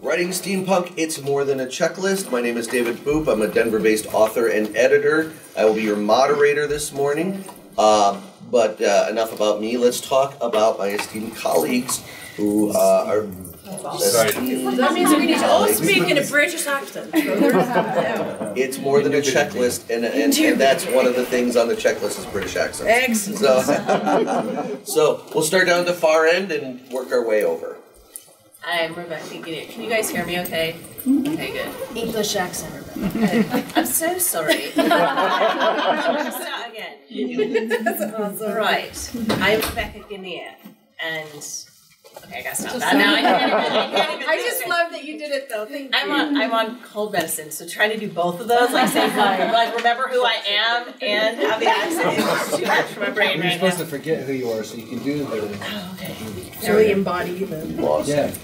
Writing Steampunk, it's more than a checklist. My name is David Boop. I'm a Denver-based author and editor. I will be your moderator this morning. But enough about me. Let's talk about my esteemed colleagues who are... That means we need to all speak in a British accent. It's more than a checklist, and that's one of the things on the checklist is British accents. Excellent. So we'll start down at the far end and work our way over. I'm Rebekah R. Can you guys hear me okay? Okay, good. English accent, Rebekah. I'm so sorry. Start again. That's awesome. Right. I'm Rebekah Ganiere, and... Okay, I gotta stop that now. I can't even I just love that you did it though. Thank you. I'm on cold medicine, so trying to do both of those, like say like remember who I am and have the accent is too much for my brain right now. You're supposed to forget who you are so you can do the okay. Really embody the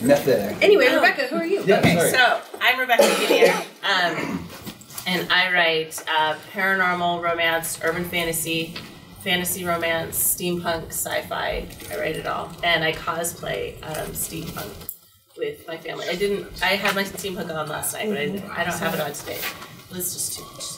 method. Anyway, Rebekah, who are you? Yeah, okay, so I'm Rebekah Ganiere, and I write paranormal, romance, urban fantasy, romance, steampunk, sci-fi. I write it all, and I cosplay steampunk with my family. I had my steampunk on last night, but I don't have it on today. It was just too much.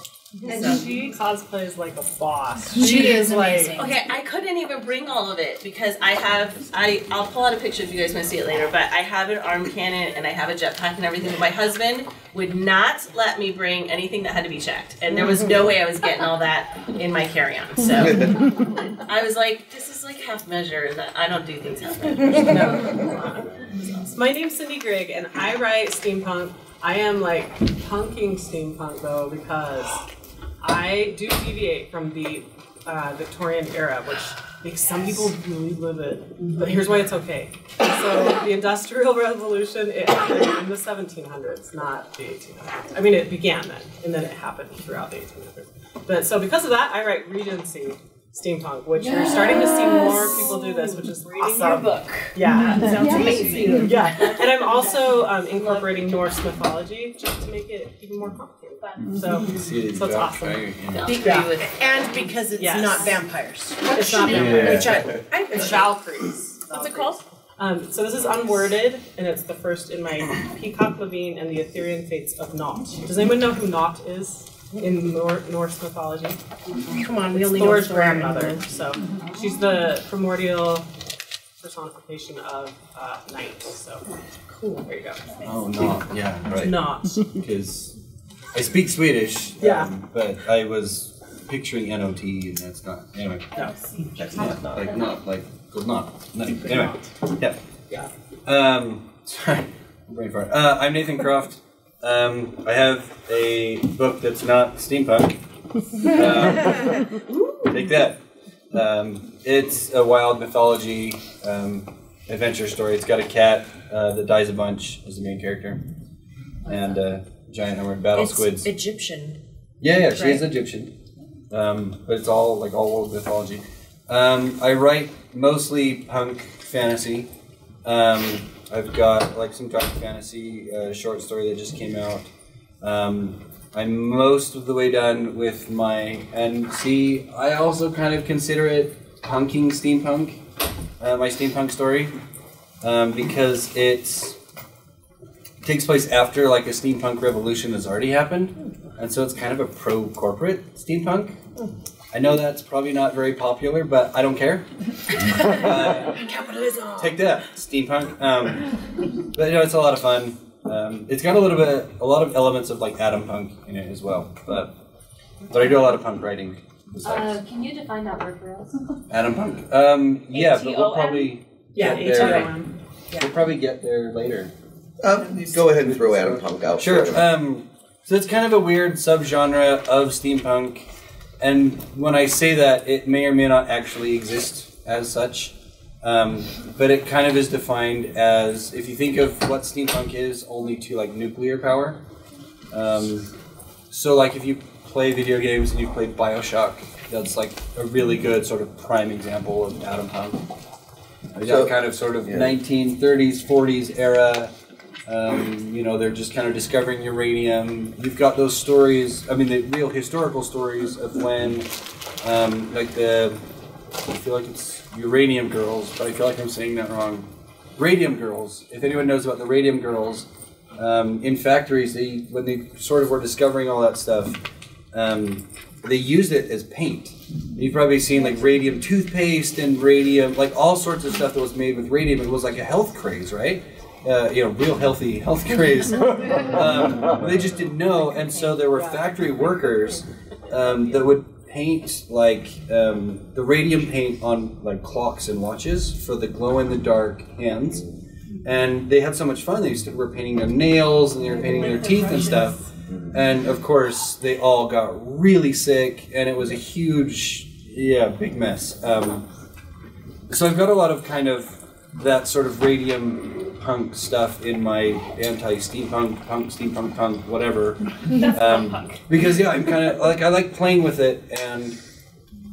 And she cosplays like a boss. She is amazing. Okay, I couldn't even bring all of it because I'll pull out a picture if you guys want to see it later, but I have an arm cannon and I have a jetpack and everything. But my husband would not let me bring anything that had to be checked. And there was no way I was getting all that in my carry-on. So I was like, this is like half measure. I don't do things half measure. No. My name's Grigg and I write steampunk. I am like punking steampunk though because I do deviate from the Victorian era, which makes some people really live it. But here's why it's okay. So the Industrial Revolution, it happened in the 1700s, not the 1800s. I mean, it began then, and then it happened throughout the 1800s. But so because of that, I write Regency steampunk, which you're starting to see more people do this, which is reading your book. Yeah, that sounds amazing. Yeah, and I'm also incorporating Norse mythology just to make it even more complicated. So it's awesome. And because it's not vampires. It's not vampires. It's Valkyries. What's it called? So this is Unworded, and it's the first in my Peacock Levine and the Ethereal Fates of Nott. Does anyone know who Nott is in Norse mythology? Come on, we only know Thor's grandmother. So she's the primordial personification of night. So cool. There you go. Oh, Nott. Yeah, right. Nott. Because I speak Swedish, but I was picturing NOT, and that's not. Anyway, that's not like good not. No. Anyway, yeah. Sorry, brain fart. I'm Nathan Croft. I have a book that's not steampunk. Take that. It's a wild mythology adventure story. It's got a cat that dies a bunch as the main character, and giant armored battle squids. Egyptian. Yeah, she is Egyptian. But it's all like all world mythology. I write mostly punk fantasy. I've got like some dark fantasy short story that just came out. I'm most of the way done with my, and see, I also kind of consider it punking steampunk, my steampunk story, because it takes place after like a steampunk revolution has already happened, and so it's kind of a pro-corporate steampunk. I know that's probably not very popular, but I don't care. Capitalism. Take that, steampunk. But you know, it's a lot of fun. It's got a lot of elements of like Atom Punk in it as well. But I do a lot of punk writing. Can you define that word for us? Atom Punk. Yeah, but we'll probably get there. We'll probably get there later. Go ahead and throw Atom Punk out. Sure. So it's kind of a weird subgenre of steampunk, and when I say that, it may or may not actually exist as such. But it kind of is defined as, if you think of what steampunk is, only to like nuclear power. So like if you play video games and you play BioShock, that's like a really good sort of prime example of Atom Punk. That kind of sort of 1930s, 40s era. You know, they're just kind of discovering uranium. You've got those stories, I mean, the real historical stories of when, like I feel like it's Uranium Girls, but I feel like I'm saying that wrong. Radium Girls. If anyone knows about the Radium Girls, in factories, when they sort of were discovering all that stuff, they used it as paint. You've probably seen like radium toothpaste and radium, like all sorts of stuff that was made with radium. It was like a health craze, right? Real healthy health craze. They just didn't know, and so there were factory workers that would paint like the radium paint on like clocks and watches for the glow-in-the-dark hands. And they had so much fun. They were painting their nails and they were painting their teeth and stuff. And of course, they all got really sick, and it was a huge, big mess. So I've got a lot of kind of that sort of radium punk stuff in my anti-steampunk, steampunk, whatever. Because I'm kind of like, I like playing with it, and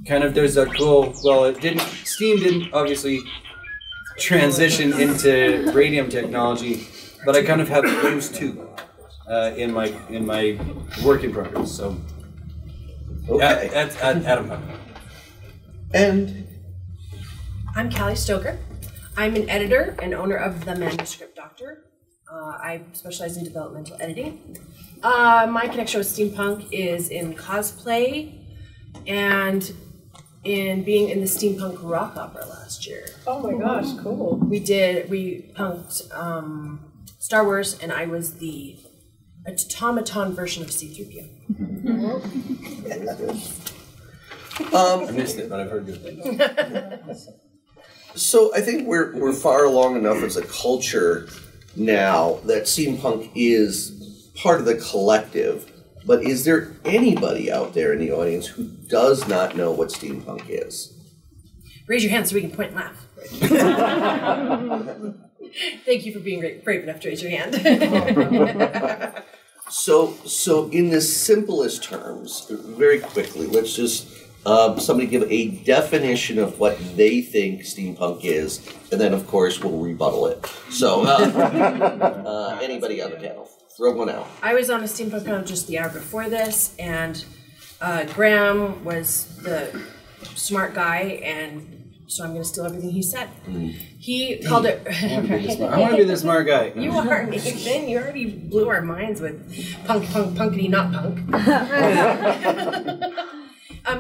kind of there's a cool, Steam didn't obviously transition into radium technology, but I kind of have those two in my work in progress. So Okay. at Adam. And I'm Callie Stoker. I'm an editor and owner of The Manuscript Doctor. I specialize in developmental editing. My connection with steampunk is in cosplay and in being in the steampunk rock opera last year. Oh my gosh, cool. We punked Star Wars, and I was the automaton version of C-3PO. I missed it, but I've heard good things. so I think we're far along enough as a culture now that steampunk is part of the collective. But is there anybody out there in the audience who does not know what steampunk is? Raise your hand so we can point and laugh. Thank you for being brave enough to raise your hand. So in the simplest terms, very quickly, let's just somebody give a definition of what they think steampunk is, and then of course we'll rebuttal it. So anybody on the panel, throw one out. I was on a steampunk panel just the hour before this, and Graham was the smart guy, and so I'm going to steal everything he said. He called it... I want to be the smart guy. You are, Nathan. You already blew our minds with punkity, not punk.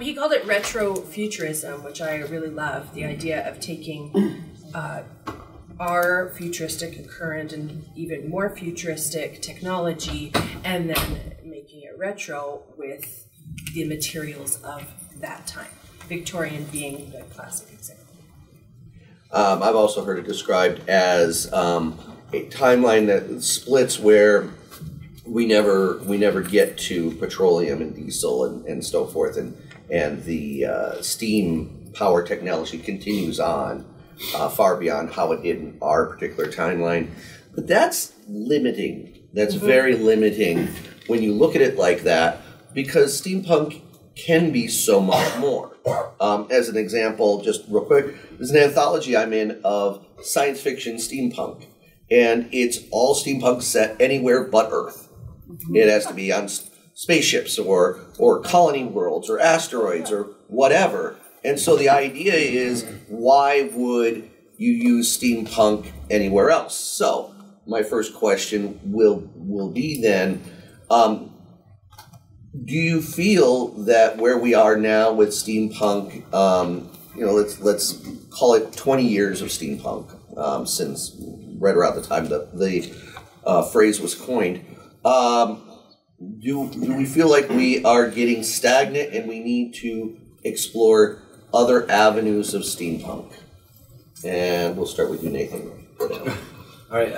He called it retro-futurism, which I really love. The idea of taking our futuristic, current, and even more futuristic technology and then making it retro with the materials of that time. Victorian being the classic example. I've also heard it described as a timeline that splits where we never get to petroleum and diesel and so forth, and the steam power technology continues on far beyond how it did in our particular timeline. But that's limiting. That's very limiting when you look at it like that, because steampunk can be so much more. As an example, just real quick, there's an anthology I'm in of science fiction steampunk, and it's all steampunk set anywhere but Earth. It has to be on spaceships or colony worlds or asteroids or whatever. And so the idea is, why would you use steampunk anywhere else? So my first question will be then, do you feel that where we are now with steampunk, let's call it 20 years of steampunk, since right around the time the phrase was coined, do we feel like we are getting stagnant and we need to explore other avenues of steampunk? And we'll start with you, Nathan. All right.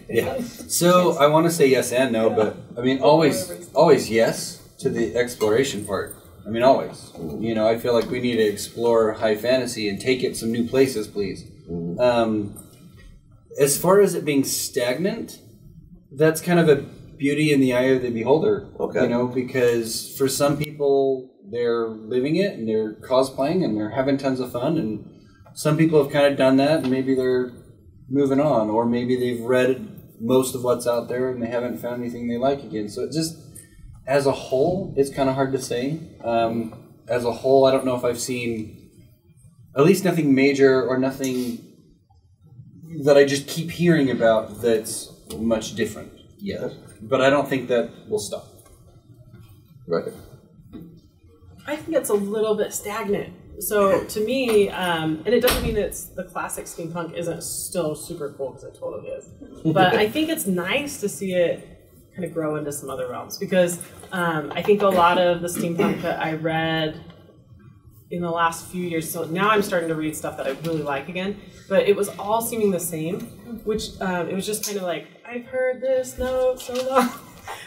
Yeah. So I want to say yes and no, but I mean always yes to the exploration part. I mean always. I feel like we need to explore high fantasy and take it some new places, please. As far as it being stagnant, that's kind of a beauty in the eye of the beholder. Okay. Because for some people they're living it and they're cosplaying and they're having tons of fun, and some people have kind of done that and maybe they're moving on, or maybe they've read most of what's out there and they haven't found anything they like again. So it just, as a whole, it's kind of hard to say. As a whole, I don't know if I've seen, at least nothing major or nothing that I just keep hearing about that's much different. Yeah. But I don't think that will stop. Right. I think it's a little bit stagnant. So to me, and it doesn't mean it's the classic steampunk isn't still super cool, because it totally is. But I think it's nice to see it kind of grow into some other realms, because I think a lot of the steampunk that I read in the last few years, so now I'm starting to read stuff that I really like again, but it was all seeming the same, which it was just kind of like, I've heard this note so long.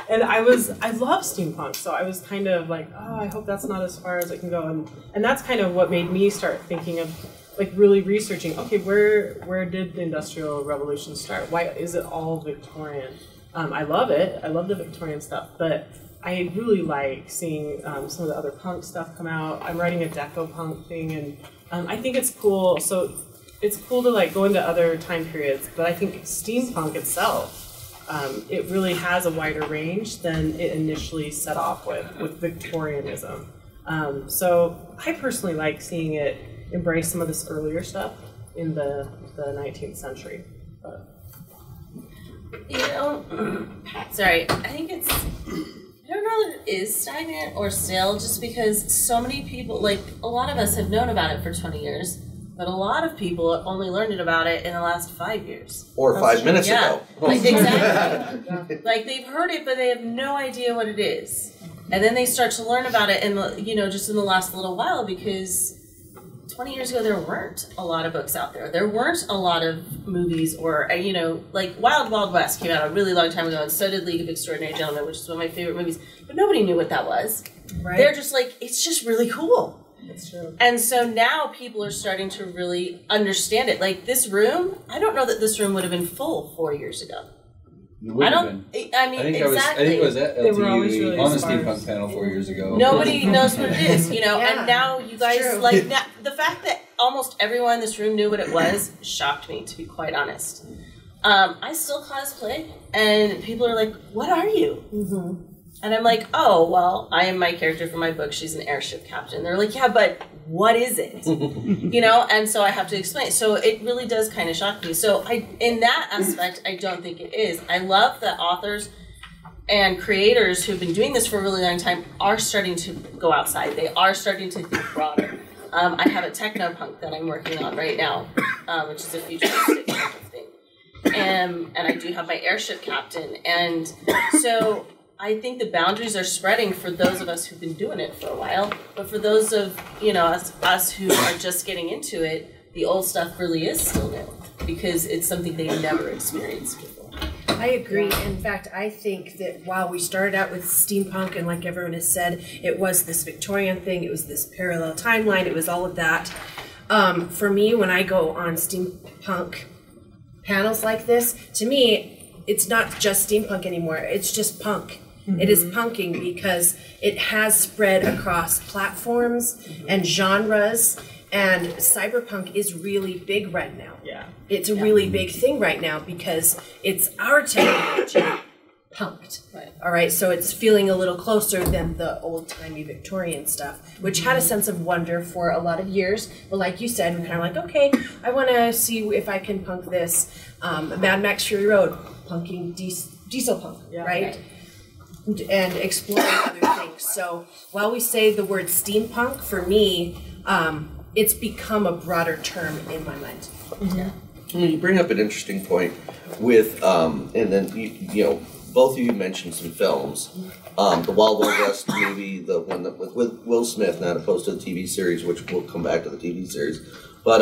And I love steampunk, so I was kind of like, oh, I hope that's not as far as it can go. And that's kind of what made me start thinking of, like, really researching, okay, where did the Industrial Revolution start? Why is it all Victorian? I love it. I love the Victorian stuff, but I really like seeing some of the other punk stuff come out. I'm writing a deco punk thing, and I think it's cool. So it's cool to, like, go into other time periods, but I think steampunk itself, it really has a wider range than it initially set off with Victorianism. So I personally like seeing it embrace some of this earlier stuff in the 19th century. But. You know, sorry, I think it's, I don't know that it is stagnant or stale, just because so many people, like, a lot of us have known about it for 20 years. But a lot of people only learned about it in the last 5 years. Or 5 minutes ago. Like, exactly. Like, they've heard it, but they have no idea what it is. And then they start to learn about it, just in the last little while, because 20 years ago there weren't a lot of books out there. There weren't a lot of movies, or, like Wild Wild West came out a really long time ago, and so did League of Extraordinary Gentlemen, which is one of my favorite movies. But nobody knew what that was. Right. They're just like, it's just really cool. That's true. And so now people are starting to really understand it. Like, this room, I don't know that this room would have been full 4 years ago. I think exactly. I think it was at They were always LTUE really on the sparse. steampunk panel 4 years ago. Nobody knows what it is, Yeah, and now you guys, true. like, now, the fact that almost everyone in this room knew what it was shocked me, to be quite honest. I still cosplay, and people are like, what are you? Mm-hmm. And I'm like, oh, well, I am my character from my book. She's an airship captain. They're like, yeah, but what is it? And so I have to explain. So it really does kind of shock me. So in that aspect, I don't think it is. I love that authors and creators who've been doing this for a really long time are starting to go outside. They are starting to think broader. I have a techno punk that I'm working on right now, which is a futuristic type of thing. And I do have my airship captain. And so I think the boundaries are spreading for those of us who've been doing it for a while, but for those of us who are just getting into it, the old stuff really is still new, because it's something they never experienced before. I agree. In fact, I think that while we started out with steampunk, and like everyone has said, it was this Victorian thing, it was this parallel timeline, it was all of that. For me, when I go on steampunk panels like this, to me, it's not just steampunk anymore, it's just punk. Mm-hmm. It is punking because it has spread across platforms and genres, and cyberpunk is really big right now. Yeah. It's a really big thing right now because it's our technology punked. Right. All right, so it's feeling a little closer than the old-timey Victorian stuff, which had a sense of wonder for a lot of years. But like you said, we're kind of like, okay, I want to see if I can punk this. Mad Max Fury Road, punking diesel punk, right? And exploring other things. So while we say the word steampunk, for me, it's become a broader term in my mind. Mm-hmm. You bring up an interesting point with, and then you know, both of you mentioned some films. The Wild Wild West movie, the one that with Will Smith, not opposed to the TV series, which we'll come back to the TV series, but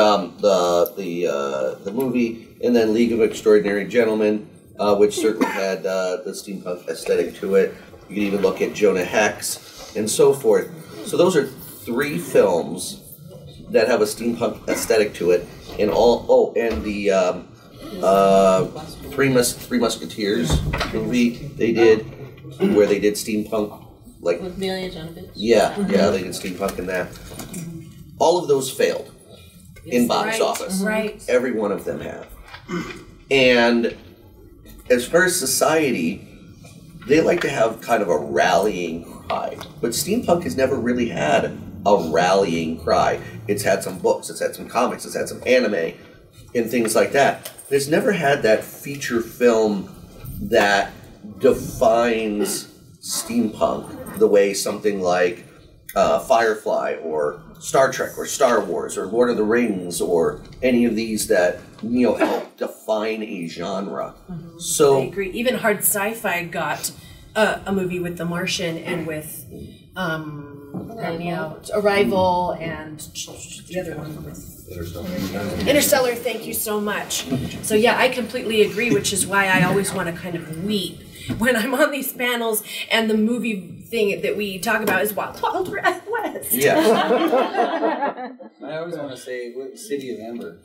the movie, and then League of Extraordinary Gentlemen, which certainly had the steampunk aesthetic to it. You can even look at Jonah Hex and so forth. So those are 3 films that have a steampunk aesthetic to it, and and the Three Musketeers movie they did, where they did steampunk, like With Mila Jovovich. Yeah, they did steampunk in that. All of those failed in box office. Right. Every one of them have. And as far as society, they like to have kind of a rallying cry, but steampunk has never really had a rallying cry. It's had some books, it's had some comics, it's had some anime, and things like that. It's never had that feature film that defines steampunk the way something like Firefly or Star Trek or Star Wars or Lord of the Rings or any of these that help define a genre. So I agree. Even hard sci-fi got a movie with The Martian and with Arrival and the other one with Interstellar. Thank you so much. So yeah, I completely agree, which is why I always want to kind of weep when I'm on these panels and the movie thing that we talk about is Wild Wild West. yeah. I always want to say City of Amber.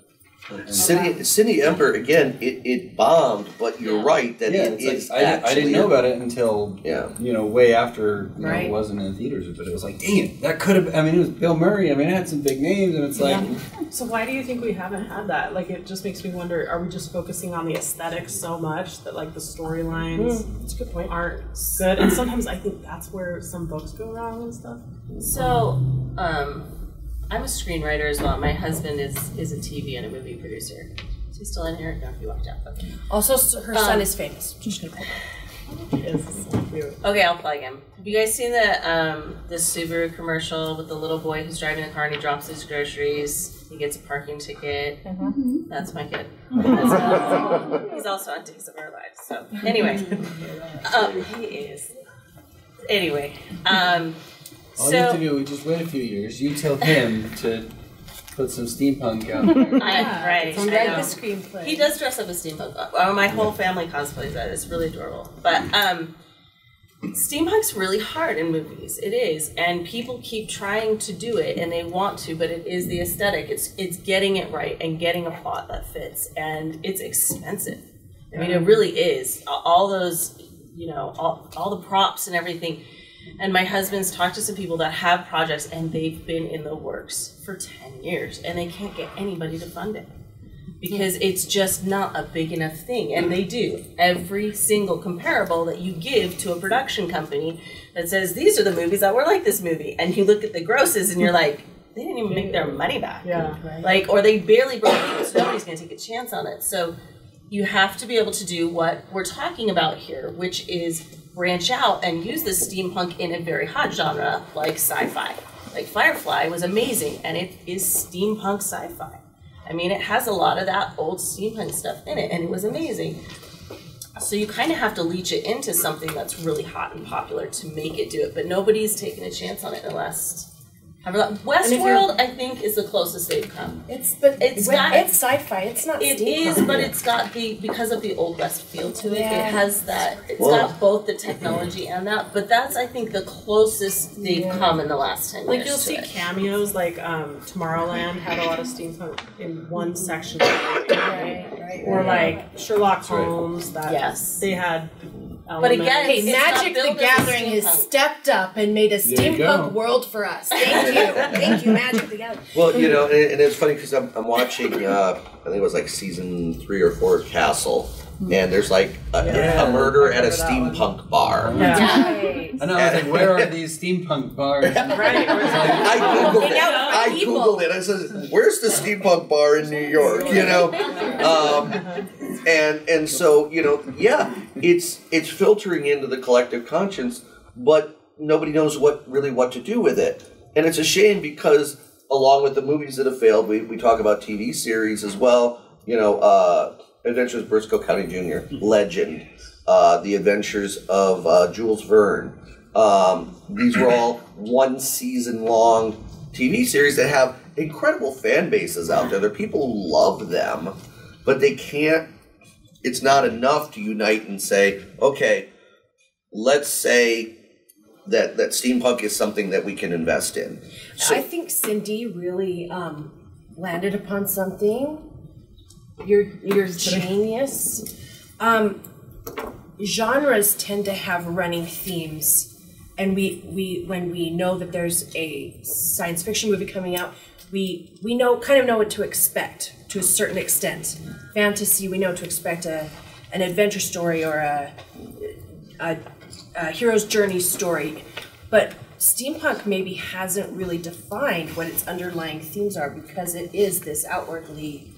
City Ember, again, it bombed, but you're right that it is I didn't know about it until way after Right. it wasn't in theaters, but it was like, dang it, that could have. I mean, it was Bill Murray. I mean, it had some big names, and it's like, So why do you think we haven't had that? Like, it just makes me wonder, are we just focusing on the aesthetics so much that, like, the storylines That's a good point. aren't good? And sometimes I think that's where some books go wrong and stuff. So, I'm a screenwriter as well. My husband is a TV and a movie producer. Is he still in here? No, he walked out. Okay. Also, her son is famous. Just gonna pull Okay, I'll plug him. Have you guys seen the Subaru commercial with the little boy who's driving the car and he drops his groceries? He gets a parking ticket. That's my kid. He's also on Days of Our Lives. So anyway, he is. Anyway, all you have to do is just wait a few years. You tell him to put some steampunk out there. right. From I know. the screenplay. He does dress up as steampunk. My whole family cosplays that. It's really adorable. But steampunk's really hard in movies. It is, and people keep trying to do it, and they want to, but it is the aesthetic. It's getting it right and getting a plot that fits, and it's expensive. I mean, it really is. All those, all the props and everything. And my husband's talked to some people that have projects, and they've been in the works for 10 years, and they can't get anybody to fund it because it's just not a big enough thing. And they do. Every single comparable that you give to a production company that says, these are the movies that were like this movie, and you look at the grosses, and you're like, they didn't even make their money back. Yeah. Like, or they barely broke even, so nobody's going to take a chance on it. So you have to be able to do what we're talking about here, which is branch out and use the steampunk in a very hot genre like sci-fi. Like Firefly was amazing, and it is steampunk sci-fi. I mean, it has a lot of that old steampunk stuff in it, and it was amazing. So you kind of have to leech it into something that's really hot and popular to make it do it, but nobody's taken a chance on it in the last. Westworld, I think, is the closest they've come. It's sci-fi. It's not. It is, but it's got because of the Old West feel to it. Yeah. It has that. It's got both the technology and that. But that's, I think, the closest they've come in the last 10 years. Like, you'll see cameos, like Tomorrowland had a lot of steampunk in one section. Or like Sherlock Holmes, that they had. But again, hey, Magic the Gathering has stepped up and made a steampunk world for us. Thank you. Thank you, Magic the Gathering. Well, and it's funny because I'm watching, I think it was like season 3 or 4 of Castle, and there's like a murder at a steampunk bar. Right. I know, I was like, where are these steampunk bars? Right. I Googled it. I said, where's the steampunk bar in New York? And so, it's filtering into the collective conscience, but nobody knows what to do with it. And it's a shame because along with the movies that have failed, we talk about TV series as well. Adventures of Briscoe County Jr., Legend, The Adventures of Jules Verne. These were all one season long TV series that have incredible fan bases out there. There are people who love them, but they can't. It's not enough to unite and say, okay, let's say that steampunk is something that we can invest in. So, I think Cindy really landed upon something. You're genius. Genres tend to have running themes, and we when we know that there's a science fiction movie coming out, we know what to expect to a certain extent. Fantasy, we know to expect an adventure story or a hero's journey story, but steampunk maybe hasn't really defined what its underlying themes are because it is this outwardly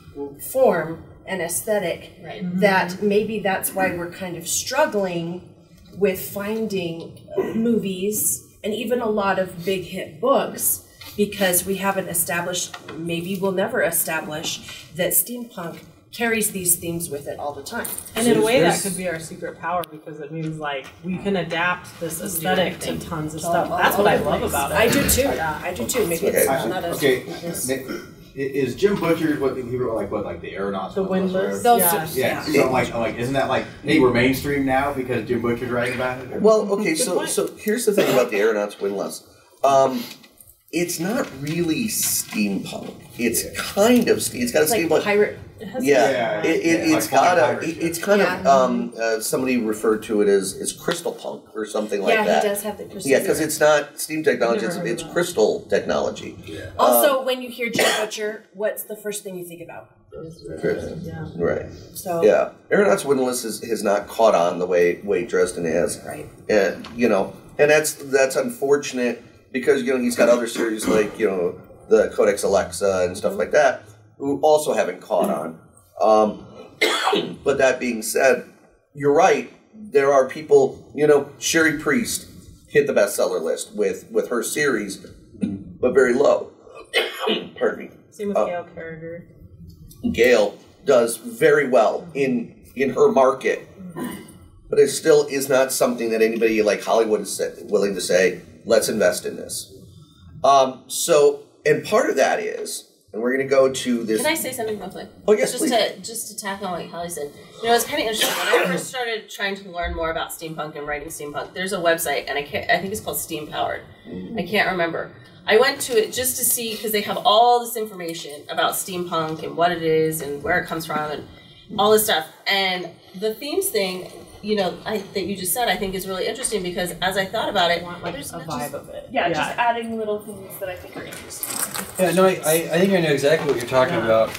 form and aesthetic, that maybe that's why we're kind of struggling with finding movies and even a lot of big hit books, because we haven't established, maybe we'll never establish, that steampunk carries these themes with it all the time. And in a way that could be our secret power, because it means like we can adapt this aesthetic to tons of stuff. That's what I love about it. I do too. I do too. Maybe it's not as Is Jim Butcher what he wrote, like the aeronauts? The windlass. those. Yeah. So I'm like, isn't that like, hey, we're mainstream now because Jim Butcher's writing about it? Well, okay, so here's the thing about the aeronauts windlass. It's not really steampunk. It's kind of it's got a Like steampunk. pirate. It's got a. pirates, It's kind of. Somebody referred to it as crystal punk or something like that. Yeah, he does have the crystal. Yeah, because it's not steam technology. It's crystal technology. Yeah. Also, when you hear Jim Butcher, what's the first thing you think about? Yeah. Right. So Yeah, Aeronauts Windlass has not caught on the way Dresden has. Right. And and that's unfortunate, because he's got other series like the Codex Alexa and stuff like that, who also haven't caught on. But that being said, you're right. There are people. Sherry Priest hit the bestseller list with her series, but very low. Pardon me. Same with Gail Carriger. Gail does very well in her market, but it still is not something that anybody like Hollywood is willing to say, let's invest in this. And part of that is, and we're going to go to this. Can I say something real quick? Oh, yes, please. Just to tackle on what Callie said. It's kind of interesting. When I first started trying to learn more about steampunk and writing steampunk, there's a website, and I think it's called Steam Powered. I can't remember. I went to it just to see, because they have all this information about steampunk and what it is and where it comes from and all this stuff. And the themes thing, that you just said, I think is really interesting, because as I thought about it, I want like a vibe of it. Yeah, just adding little things that I think are interesting. Yeah, no, I think I know exactly what you're talking about.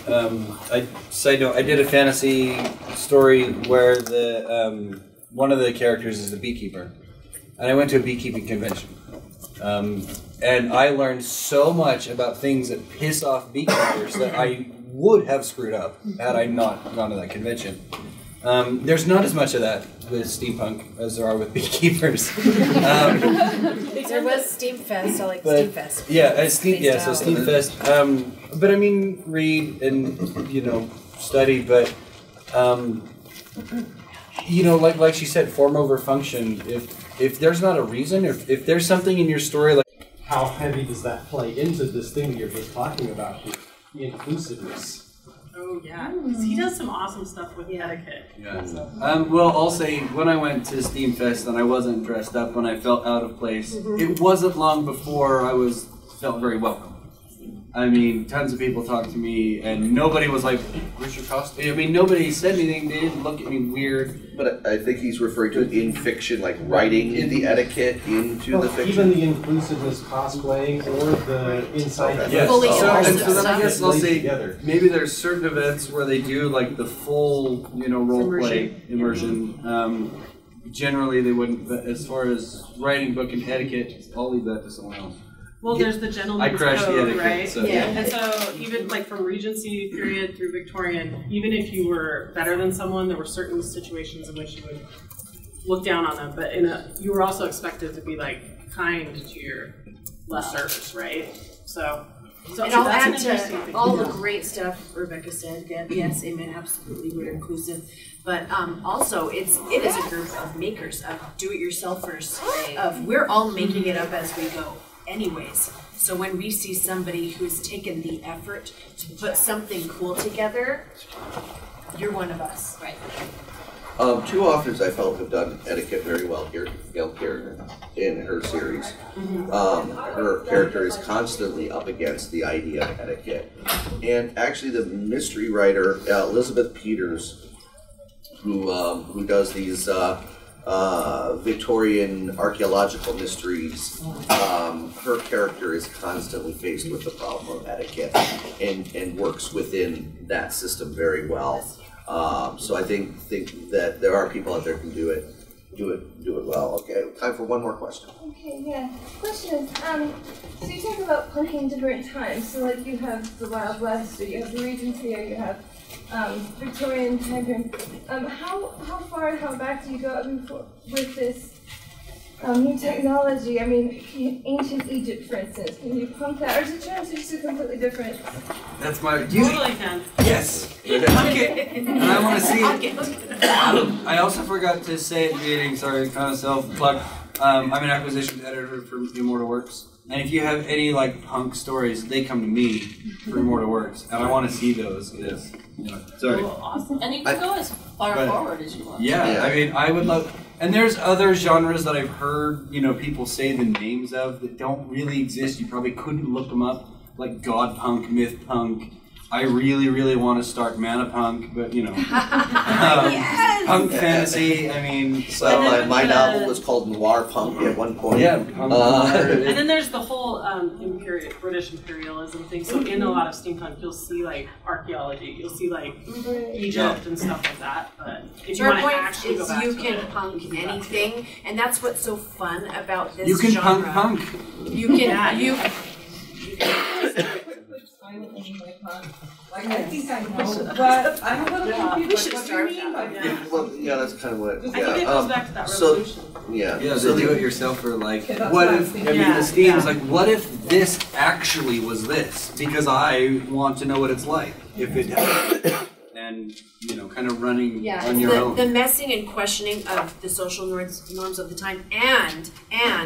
Side note, I did a fantasy story where the one of the characters is a beekeeper, and I went to a beekeeping convention, and I learned so much about things that piss off beekeepers that I would have screwed up had I not gone to that convention. There's not as much of that with steampunk as there are with beekeepers. there was Steamfest. I like Steamfest. Yeah, so Steamfest. But I mean, read and study, but like she said, form over function. If there's not a reason, if there's something in your story, like how heavy does that play into this thing that you're just talking about, the inclusiveness? Oh yeah, he does some awesome stuff with etiquette. Yeah. Well, I'll say when I went to Steamfest and I wasn't dressed up when I felt out of place, it wasn't long before I felt very welcome. I mean, tons of people talked to me, and nobody was like, "Where's your costume?" I mean, nobody said anything. They didn't look at me weird. But I think he's referring to it in fiction, like writing the etiquette into the fiction. Even the inclusiveness cosplaying or the inside. Yes. Fully So then I guess I'll say together. maybe there's certain events where they do like the full, role play immersion. Generally, they wouldn't. But as far as writing book and etiquette, I'll leave that to someone else. Well, there's the gentleman's I crashed the code, etiquette, right? so- Yeah. And so even like from Regency period through Victorian, even if you were better than someone, there were certain situations in which you would look down on them. But you were also expected to be like kind to your lessers, right? So And I'll that's an add interesting to thing. all the great stuff Rebekah said. Again, yes, amen, absolutely, we're inclusive. But also, it is a group of makers, of do-it-yourselfers, of we're all making it up as we go anyways. So when we see somebody who's taken the effort to put something cool together, you're one of us. right. Two authors I felt have done etiquette very well here. Gail Carriger in her series. Her character is constantly up against the idea of etiquette. And actually the mystery writer, Elizabeth Peters, who does these Victorian archaeological mysteries, her character is constantly faced with the problem of etiquette and works within that system very well. So I think that there are people out there who can do it well. Okay, time for one more question. Okay, yeah. Question is, so you talk about punking different times. So like you have the Wild West, or you have the Regency, or you have Victorian time frame. How far and how back do you go with this new technology? I mean, ancient Egypt, for instance. Can you punk that, or is it just completely different? That's my. Totally can. Yes. Punk it, and I want to see it. I also forgot to say at the beginning. Sorry, kind of self-plug. I'm an acquisitions editor for Immortal Works. And if you have any like punk stories, they come to me for Immortal Works, and I want to see those. Yes. Sorry. Oh, awesome. And you can go as far forward as you want. Yeah, I mean, I would love. And there's other genres that I've heard, people say the names of that don't really exist. You probably couldn't look them up, like God Punk, Myth Punk. I really, really want to start Mana Punk, but Yes! Punk fantasy. I mean, so my novel was called Noir Punk at one point. Yeah, punk. And then there's the whole British imperialism thing. So in a lot of steampunk, you'll see like archaeology, you'll see like Egypt and stuff like that. But if you want to actually go back, you can punk anything, and that's what's so fun about this. You can genre. punk. You can Like, I think I know, but I'm a little confused. What do you mean by that? Yeah, well, yeah, that's kind of what. I think it goes back to that revolution. Yeah, so do it yourself or like, what if, the Steam is like, what if this actually was this? Because I want to know what it's like, if it does. And, kind of running on your own. The messing and questioning of the social norms of the time, and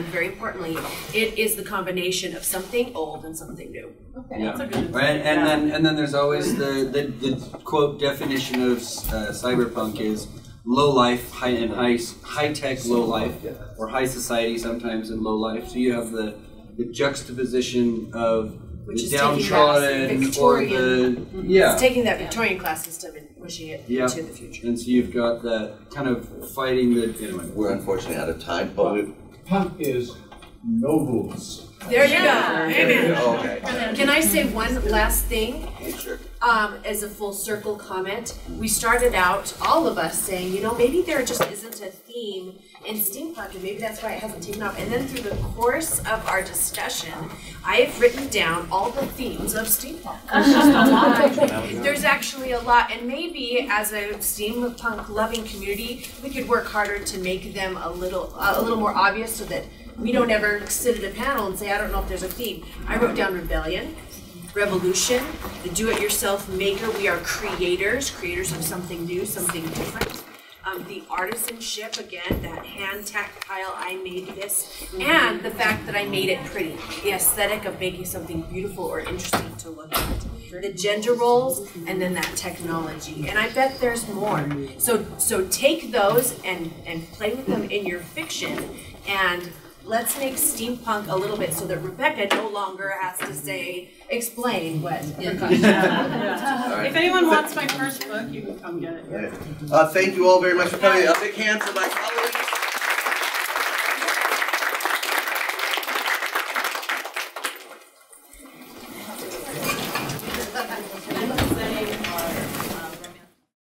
very importantly, it is the combination of something old and something new. Okay. Yeah. And then there's always the quote definition of cyberpunk is low life, high tech low life, or high society sometimes in low life. So you have the juxtaposition of the downtrodden or the It's taking that Victorian class system and pushing it into the future. And so you've got that kind of fighting the. Anyway, we're unfortunately out of time, but punk is no rules. There you go. Amen. Okay. Can I say one last thing? Sure. As a full circle comment, we started out, all of us, saying, maybe there just isn't a theme in steampunk, and maybe that's why it hasn't taken off. And then through the course of our discussion, I have written down all the themes of steampunk. There's actually a lot, and maybe as a steampunk loving community, we could work harder to make them a little more obvious, so that we don't ever sit at a panel and say, I don't know if there's a theme. I wrote down rebellion, revolution, the do-it-yourself maker. We are creators of something new, something different. The artisanship, again, that hand tactile, I made this, and the fact that I made it pretty. The aesthetic of making something beautiful or interesting to look at. The gender roles, and then that technology. And I bet there's more. So take those and play with them in your fiction, and let's make steampunk a little bit so that Rebekah no longer has to explain what. If anyone wants my first book, you can come get it. Thank you all very much for coming. A big hand for my colleagues.